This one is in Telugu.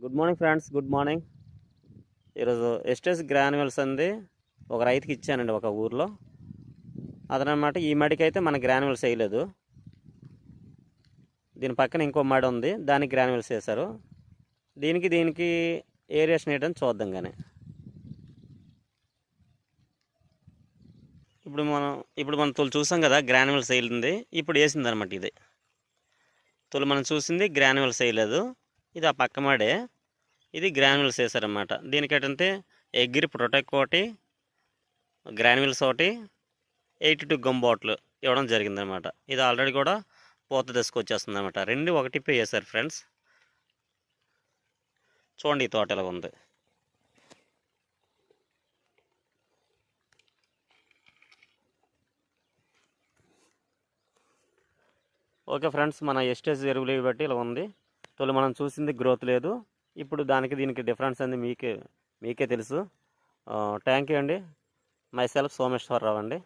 Good morning friends, good morning. ఈరోజు ఎస్టేస్ గ్రాన్యువల్స్ అంది ఒక రైతుకి ఇచ్చానండి ఒక ఊర్లో. అదనమాట ఈ మడికి అయితే మన గ్రాన్యువల్స్ వేయలేదు. దీని పక్కన ఇంకో మడి ఉంది, దానికి గ్రాన్యువల్స్ వేశారు. దీనికి ఏరియేషన్ వేయడం చూద్దాం. కానీ ఇప్పుడు మనం తొలి చూసాం కదా గ్రాన్యువల్స్ వేయలేదు. ఇప్పుడు వేసింది అనమాట. ఇది తొలి మనం చూసింది గ్రాన్యువల్స్ వేయలేదు. ఇది ఆ పక్క మాడే, ఇది గ్రాన్యువల్స్ వేసారన్నమాట. దీనికి ఏంటంటే ఎగ్గిరి ప్రొటెక్ట్ ఒకటి, గ్రాన్యువల్స్ ఒకటి, 82 గమ్ బాటిల్ ఇవ్వడం జరిగిందనమాట. ఇది ఆల్రెడీ కూడా పూత దశకొచ్చేస్తుంది అనమాట. రెండు ఒకటిపై వేసారు ఫ్రెండ్స్. చూడండి ఈ తోట ఎలా ఉంది. ఓకే ఫ్రెండ్స్, మన ఎస్టేజ్ ఎరువులు బట్టి ఇలా ఉంది. తొలి మనం చూసింది గ్రోత్ లేదు. ఇప్పుడు దీనికి డిఫరెన్స్ అనేది మీకే తెలుసు. థ్యాంక్ యూ అండి. మై సెల్ఫ్ సోమేశ్వరరావు అండి.